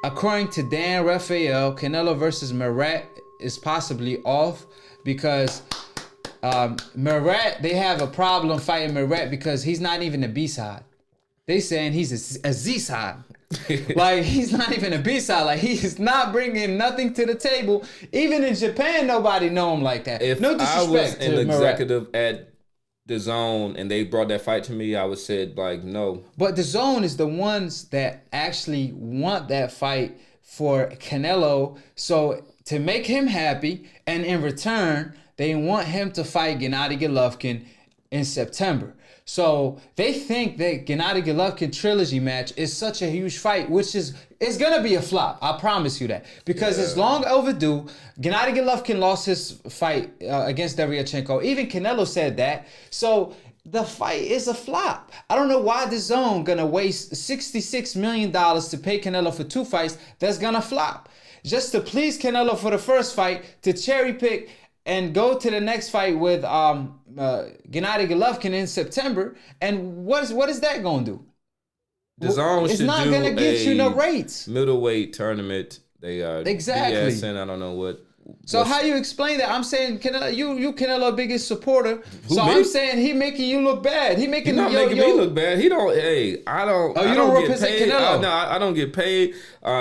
according to Dan Rafael, Canelo versus Murat is possibly off because Murat, they have a problem fighting Murat because he's not even a B-side. They saying he's a Z-side. Like, he's not even a B-side. Like, he is not bringing nothing to the table. Even in Japan, nobody know him like that. If no disrespect I was an to executive at the Zone and they brought that fight to me, I would say, like, no. But the Zone is the ones that actually want that fight for Canelo. So to make him happy, and in return, they want him to fight Gennady Golovkin in September. So they think that Gennady Golovkin trilogy match is such a huge fight, which is it's gonna be a flop. I promise you that, because it's long overdue. Gennady Golovkin lost his fight against Demetrius. Even Canelo said that. So the fight is a flop. I don't know why the Zone gonna waste $66 million to pay Canelo for 2 fights that's gonna flop, just to please Canelo for the first fight, to cherry pick and go to the next fight with Gennady Golovkin in September. And what is that going to do? The Zone it's should not do going to get you no rates. Middleweight tournament. They exactly. BSing, I don't know what. So how you explain that? I'm saying Canelo, you Canelo biggest supporter. Who, so me? I'm saying he making you look bad. He making He's not making me look bad. He don't. Hey, I don't. Oh, you I don't get represent paid. Canelo? No, I don't get paid.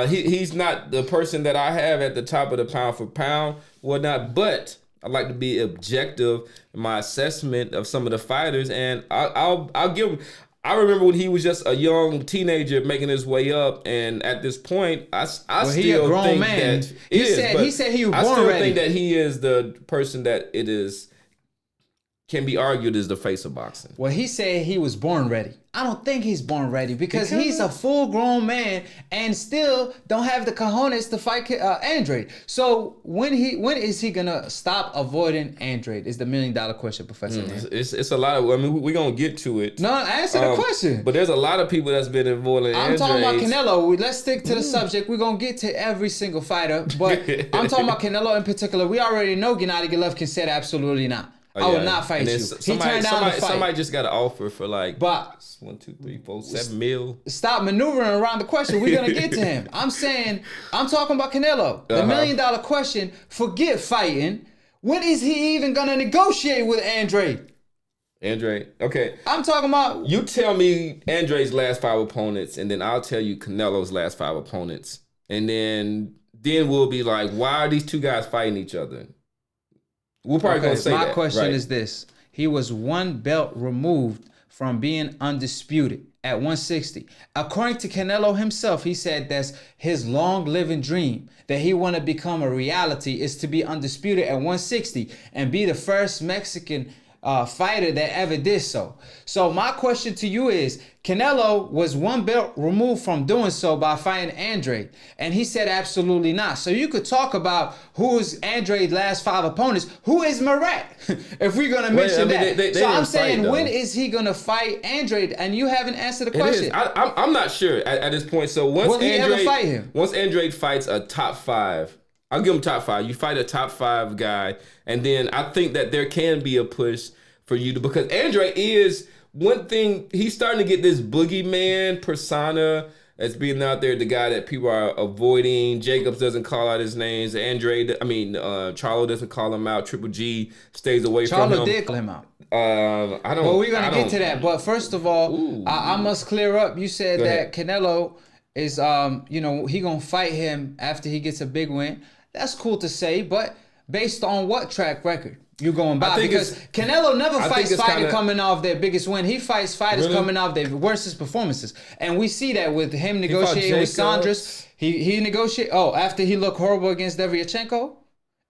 He's not the person that I have at the top of the pound for pound, whatnot. But I like to be objective in my assessment of some of the fighters, and I'll give him. I remember when he was just a young teenager making his way up, and at this point, I still he a grown think man. that He said he was I born still ready. think that he is the person that it is can be argued as the face of boxing. Well, he said he was born ready. I don't think he's born ready because he's a full-grown man and still don't have the cojones to fight Andrade. So when is he gonna stop avoiding Andrade? Is the $1 million question, Professor. It's a lot of. I mean, we're gonna get to it. No, answer the question. But there's a lot of people that's been avoiding I'm Andrade. talking about Canelo. Let's stick to the subject. We're gonna get to every single fighter, but I'm talking about Canelo in particular. We already know Gennady Golovkin said absolutely not. I will not fight you. He turned down the fight. Somebody just got an offer for like but 1, 2, 3, 4, 7 mil. Stop maneuvering around the question. We're gonna get to him. I'm talking about Canelo. The $1 million question. Forget fighting. When is he even gonna negotiate with Andrade? Andrade. Okay. I'm talking about. You tell me Andrade's last 5 opponents, and then I'll tell you Canelo's last 5 opponents, and then we'll be like, why are these two guys fighting each other? We're probably gonna say that. My question is this: he was 1 belt removed from being undisputed at 160. According to Canelo himself, he said that's his long-living dream, that he want to become a reality, is to be undisputed at 160 and be the first Mexican fighter that ever did so. So my question to you is, Canelo was 1 belt removed from doing so by fighting Andrade, and he said absolutely not. So you could talk about who is Andrade's last 5 opponents. Who is Murat? If we're gonna mention that. They I'm saying, when is he gonna fight Andrade? And you haven't answered the question. I'm not sure at this point. So once Will he ever fight him? Once Andrade fights a top 5. I'll give him top 5. You fight a top 5 guy, and then I think that there can be a push for you to, because Andrade is one thing. He's starting to get this boogeyman persona that's being out there. The guy that people are avoiding. Jacobs doesn't call out his names. Charlo doesn't call him out. Triple G stays away from him. Charlo did call him out. I don't. Well, we're gonna get to that, but first of all, I must clear up. You said that Canelo is, he gonna fight him after he gets a big win. That's cool to say, but based on what track record you going by? Because Canelo never fights fighters coming off their biggest win. He fights fighters coming off their worst performances, and we see that with him negotiating with Saunders. He negotiated. Oh, after he looked horrible against Demetrius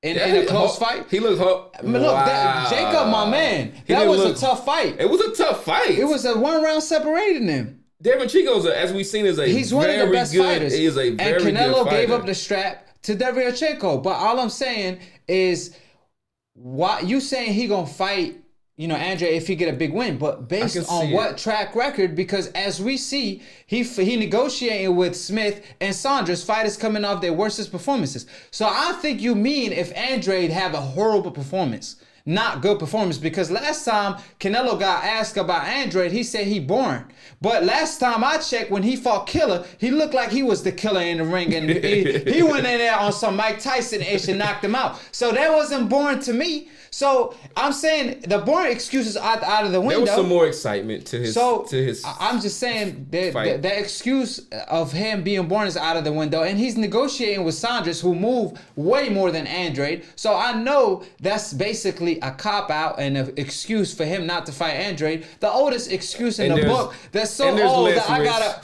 in a close fight. He looked horrible. I mean, look, Jacob, my man, that was a tough fight. It was a tough fight. It was a 1 round separating them. Demetrius, as we've seen, he's one of the best fighters. He is a very good fighter. And Canelo gave up the strap to Demetrius. But all I'm saying is, why you saying he gonna fight, Andrade if he get a big win, but based on what track record? Because as we see, he negotiating with Smith and Saunders, fighters coming off their worstest performances. So I think you mean if Andrade have a horrible performance not good performance. Because last time Canelo got asked about Andrade, he said he boring. But last time I checked, when he fought Killer, he looked like he was the killer in the ring, and he went in there on some Mike Tyson-ish and knocked him out. So that wasn't boring to me. So I'm saying the boring excuses out of the window. There was some more excitement to his. I'm just saying the excuse of him being boring is out of the window, and he's negotiating with Saunders, who move way more than Andrade. So I know that's basically a cop out and an excuse for him not to fight Andrade. The oldest excuse in the book that's so old that I gotta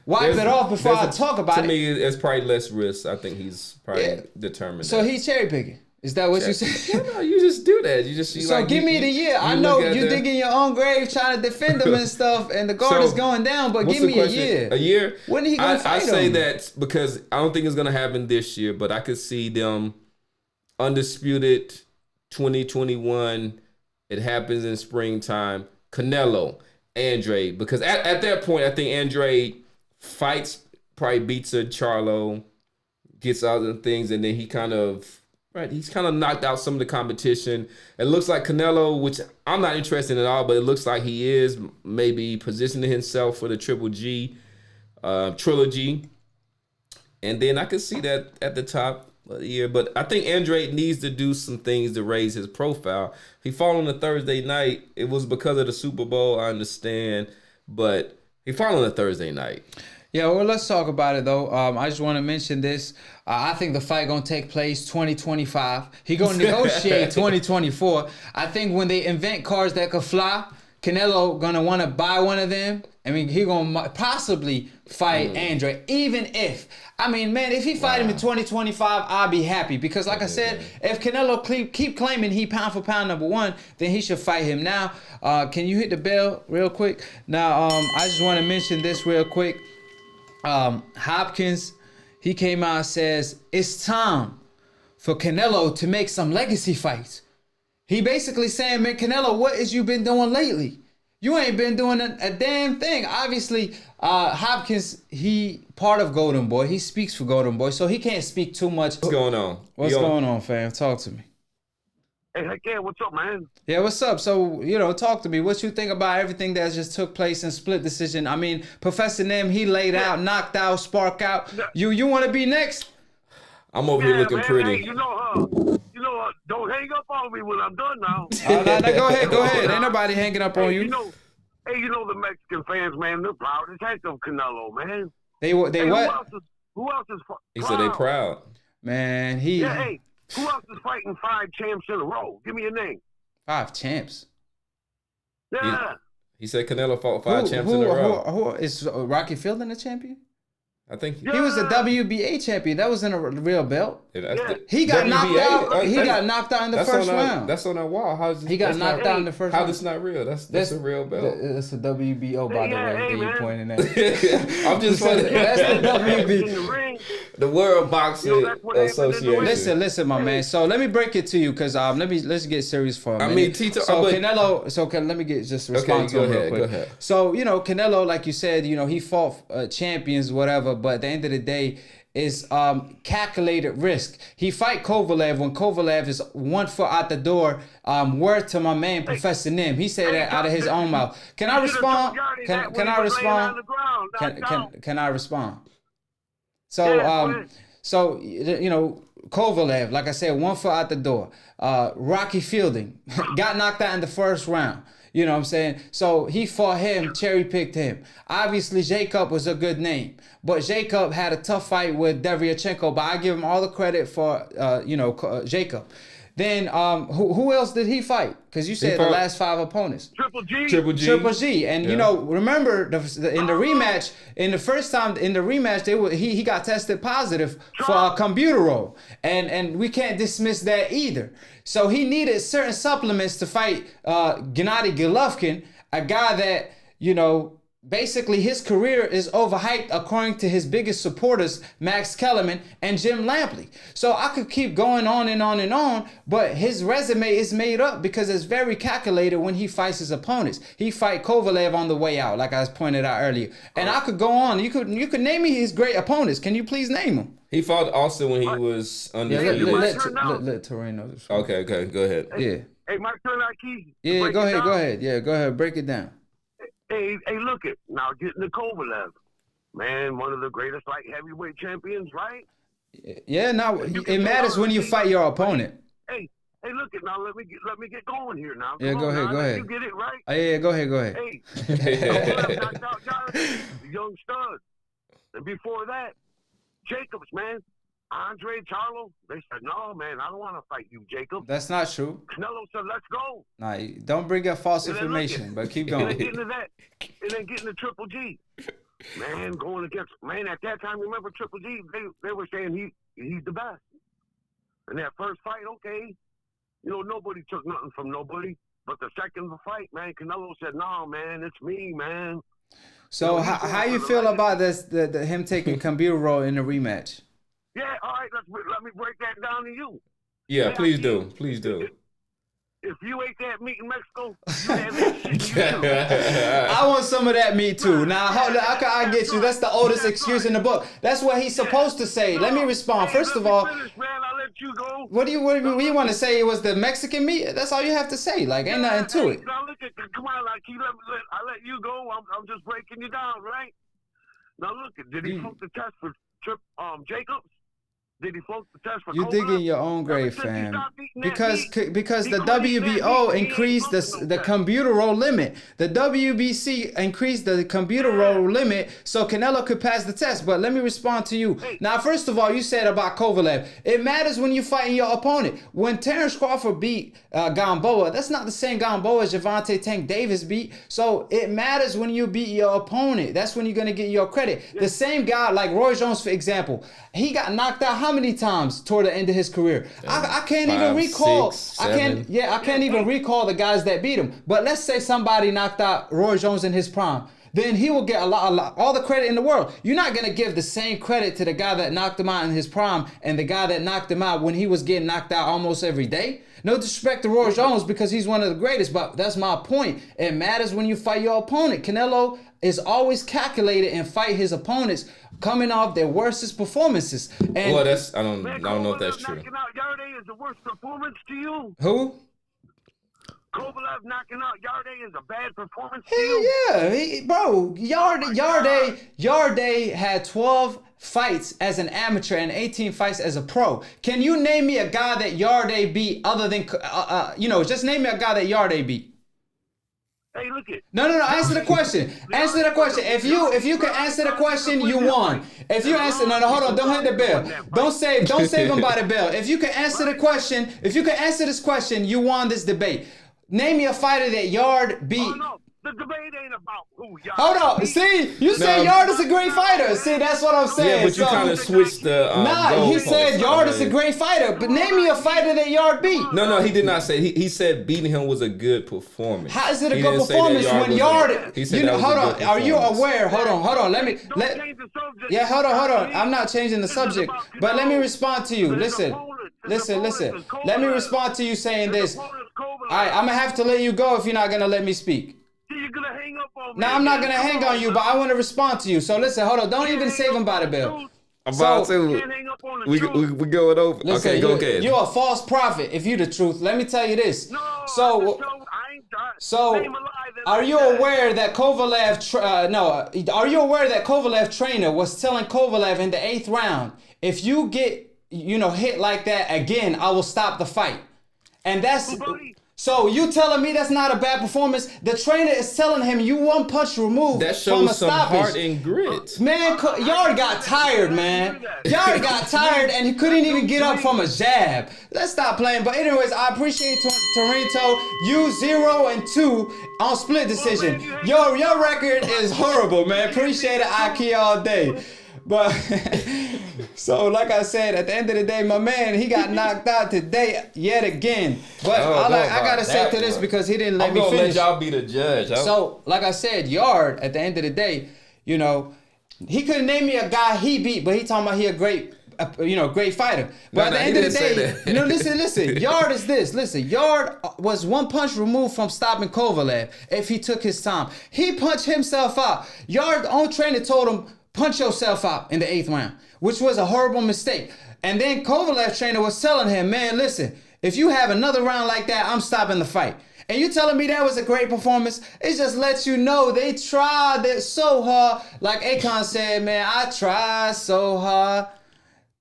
wipe it off before I talk about it. To me, it's probably less risk. I think he's probably determined. So he's cherry picking. Is that what you said? No, you just do that. So give me the year. I know you're digging your own grave trying to defend him and stuff, and the guard is going down, but give me a year. A year? When are he going to fight him? I say that because I don't think it's going to happen this year, but I could see them undisputed 2021. It happens in springtime. Canelo, Andrade, because at that point, I think Andrade fights, probably beats a Charlo, gets out of things, and then he's kind of knocked out some of the competition. It looks like Canelo, which I'm not interested in at all, but it looks like he is maybe positioning himself for the Triple G trilogy. And then I could see that at the top of the year. But I think Andrade needs to do some things to raise his profile. He fought on a Thursday night. It was because of the Super Bowl, I understand. But he fought on a Thursday night. Yeah, well, let's talk about it, though. I just want to mention this. I think the fight going to take place 2025. He going to negotiate 2024. I think when they invent cars that could fly, Canelo going to want to buy one of them. I mean, he going to possibly fight Andrade, even if. I mean, man, if he fight him in 2025, I'll be happy. Because like I said, if Canelo keep claiming he pound for pound #1, then he should fight him now. Can you hit the bell real quick? Now, I just want to mention this real quick. Hopkins, he came out and says, it's time for Canelo to make some legacy fights. He basically saying, man, Canelo, what is you been doing lately? You ain't been doing a damn thing. Obviously, Hopkins, he part of Golden Boy. He speaks for Golden Boy, so he can't speak too much. What's going on? What's going on, fam? Talk to me. Hey, heck yeah, what's up, man? Yeah, what's up? So, talk to me. What you think about everything that just took place in Split Decision? I mean, Professor Nem, he laid out, knocked out, spark out. You want to be next? I'm over here looking pretty. Hey, don't hang up on me when I'm done now. Go ahead. Ain't nobody hanging up on you. The Mexican fans, man, they're proud as heck of Canelo, man. They what? Who else is proud? He said they proud. Man, who else is fighting 5 champs in a row? Give me a name. 5 champs? Yeah. He said Canelo fought 5 champs in a row. Who is Rocky Fielding a champion? I think he was a WBA champion. That wasn't a real belt. He got knocked out. He got knocked out in the first round. That's on our wall. He got knocked out in the first round. How that's not real? That's a real belt. That's a WBO, by the way. That you pointing at. I'm just saying. That's the WBO. The World Boxing Association. Listen, my man. So let me break it to you, because let's get serious for a minute. I mean, Tito. Canelo. Let me respond to him real quick. Go ahead. So Canelo, like you said, he fought champions, whatever. But at the end of the day, is calculated risk. He fight Kovalev when Kovalev is 1 foot out the door. Word to my man, Professor Nim. He said that out of his own mouth. Can I respond? Can I respond? Can I respond? So Kovalev, like I said, 1 foot out the door. Rocky Fielding got knocked out in the first round. You know what I'm saying? So he fought him, cherry-picked him. Obviously, Jacob was a good name. But Jacob had a tough fight with Demetrius, but I give him all the credit for, Jacob. Then who else did he fight? Because you said the last 5 opponents. Triple G. And, remember in the rematch, he got tested positive for a albuterol. And we can't dismiss that either. So he needed certain supplements to fight Gennady Golovkin, a guy that, basically his career is overhyped according to his biggest supporters, Max Kellerman and Jim Lampley. So I could keep going on and on and on, but his resume is made up because it's very calculated when he fights his opponents. He fight Kovalev on the way out, like I pointed out earlier. And I could go on. You could name me his great opponents. Can you please name them? He fought Austin when he was undefeated. Let Torino. Okay, go ahead. Yeah. Hey, my turn, AkHi. Yeah, go ahead. Yeah, go ahead. Break it down. Hey, look it. Now getting to Kovalev. Man, one of the greatest light heavyweight champions, right? Yeah, now it matters when you fight your opponent. Hey, look it. Now let me get going here now. Yeah, go ahead. You get it right. Yeah, go ahead. Hey, Kovalev knocked out Yarde, the young stud. And before that, Jacobs, man. Andrade, Charlo, they said, no, man, I don't want to fight you, Jacob. That's not true. Canelo said, let's go. Nah, don't bring up false information, but keep going. And then getting to that. And then getting to Triple G. Man, going against, man, at that time, remember Triple G, they were saying he's the best. And that first fight, okay, you know, nobody took nothing from nobody. But the second fight, man, Canelo said, no, man, it's me, man. So you know, how you feel about this, the him taking Kambiro in the rematch? Yeah, all right, let me break that down to you. Yeah, please do. Please do. If you ate that meat in Mexico, you had that shit in you. I want some of that meat too. Now, I get you. That's the oldest excuse in the book. That's what he's supposed to say. Let me respond. First of all, man, I'll let you go. What do you want to say? It was the Mexican meat? That's all you have to say. Like, ain't nothing to it. Now look at, come on, like I let you go. I'm just breaking you down, right? Now look, did he flunk the test for Jacobs? Did he flunk the test for You digging your own grave, fam. Because the WBO increased the Kambiro limit. The WBC increased the Kambiro limit so Canelo could pass the test. But let me respond to you. Now, first of all, you said about Kovalev. It matters when you're fighting your opponent. When Terrence Crawford beat Gamboa, that's not the same Gamboa as Gervonta Tank Davis beat. So it matters when you beat your opponent. That's when you're going to get your credit. The same guy, like Roy Jones, for example, he got knocked out how many times toward the end of his career? I can't even recall. 6, 7. I can't even recall the guys that beat him. But let's say somebody knocked out Roy Jones in his prime. Then he will get all the credit in the world. You're not going to give the same credit to the guy that knocked him out in his prime and the guy that knocked him out when he was getting knocked out almost every day. No disrespect to Roy Jones because he's one of the greatest, but that's my point. It matters when you fight your opponent. Canelo is always calculated and fight his opponents coming off their worstest performances. And well, I don't know if that's true. Knocking out Yarde is the worst performance to you? Who? Kovalev knocking out Yarde is a bad performance to you? Yeah, bro. Yarde had 12 fights as an amateur and 18 fights as a pro. Can you name me a guy that Yarde beat other than, just name me a guy that Yarde beat? Hey, look it. No. Answer the question. Answer the question. If you can answer the question, you won. If you answer, no, hold on. Don't hit the bell. Don't save him by the bell. If you can answer the question, this question, you won this debate. Name me a fighter that Yarde beat. Oh, no. The debate ain't about who Yarde. Hold on. See, you said Yarde is a great fighter. See, that's what I'm saying. Yeah, but you kind of switched the. He said Yarde is a great fighter, but name me a fighter that Yarde beat. No, he did not say. He said beating him was a good performance. How is it a good performance when Yarde? He said hold on. Are you aware? Hold on. Hold on. I'm not changing the subject, but let me respond to you. Listen. Let me respond to you saying this. All right, I'm gonna have to let you go if you're not gonna let me speak. You're gonna hang up on me. No, I'm not gonna hang on you, but I want to respond to you. So listen, hold on. Don't even save him by the bell. We going over. Listen, okay, go ahead. You're a false prophet if you're the truth. Let me tell you this. Are you aware that Kovalev trainer was telling Kovalev in the 8th round, if you get hit like that again, I will stop the fight. And that's so you telling me that's not a bad performance? The trainer is telling him you one punch removed that from a shows some stoppage. heart and grit. Man, Yarde got tired, man. Yarde got tired and he couldn't even get up from a jab. Let's stop playing. But anyways, I appreciate Torito. You 0-2 on split decision. Your record is horrible, man. Appreciate it, AkHi all day. But so like I said, at the end of the day, my man, he got knocked out today yet again. But I gotta say to this because he didn't let me finish. I'm gonna let y'all be the judge. So like I said, Yarde at the end of the day, he couldn't name me a guy he beat, but he talking about he a great fighter. But at the end of the day, listen. Yarde is this. Listen, Yarde was one punch removed from stopping Kovalev if he took his time. He punched himself out. Yarde's own trainer told him, punch yourself out in the 8th round, which was a horrible mistake. And then Kovalev trainer was telling him, man, listen, If you have another round like that, I'm stopping the fight. And you telling me that was a great performance? It just lets you know they tried it so hard. Like Akon said, man, I tried so hard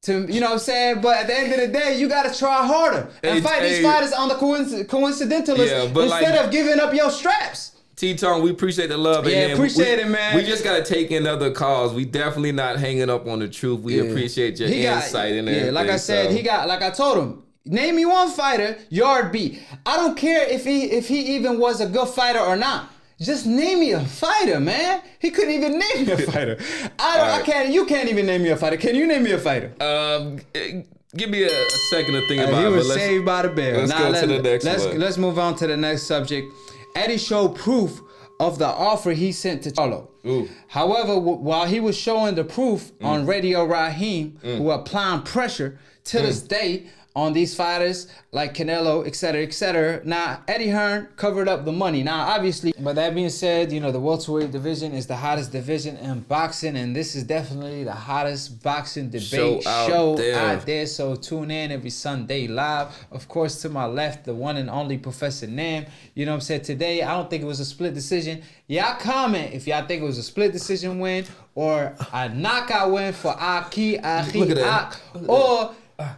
to, you know what I'm saying? But at the end of the day, you got to try harder and fight these fighters on the coincidentalist instead of giving up your straps. T-Tone, we appreciate the love. Yeah, appreciate it, man. We just got to take in other calls. We definitely not hanging up on the truth. We appreciate your insight and everything. Yeah, like I said, like I told him, name me one fighter, yard beat. I don't care if he even was a good fighter or not. Just name me a fighter, man. He couldn't even name me a fighter. I can't. You can't even name me a fighter. Can you name me a fighter? Give me a second to think about it. He was saved by the bell. Let's go to the next one. Let's move on to the next subject. Eddie showed proof of the offer he sent to Charlo. However, while he was showing the proof on Radio Raheem, who are applying pressure to this day on these fighters like Canelo, etc. Now, Eddie Hearn covered up the money. Now, obviously, but that being said, you know, the welterweight division is the hottest division in boxing, and this is definitely the hottest boxing debate show out there. So tune in every Sunday live. Of course, to my left, the one and only Professor Nam. You know what I'm saying? Today, I don't think it was a split decision. Y'all comment if y'all think it was a split decision win or a knockout win for AkHi, or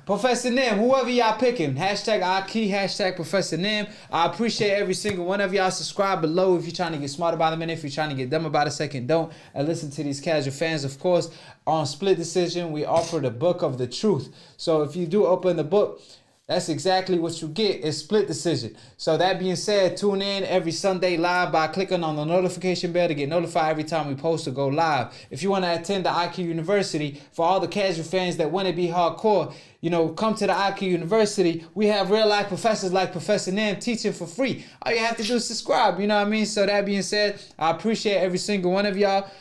Professor Nim, whoever y'all picking, hashtag AkHi, hashtag Professor Nim. I appreciate every single one of y'all. Subscribe below if you're trying to get smart about a minute. If you're trying to get dumb about a second, don't. And listen to these casual fans. Of course, on Split Decision, we offer the book of the truth. So if you do open the book, that's exactly what you get, is Split Decision. So that being said, tune in every Sunday live by clicking on the notification bell to get notified every time we post or go live. If you want to attend the AkHi University, for all the casual fans that want to be hardcore, you know, come to the AkHi University. We have real life professors like Professor Nam teaching for free. All you have to do is subscribe, you know what I mean? So that being said, I appreciate every single one of y'all.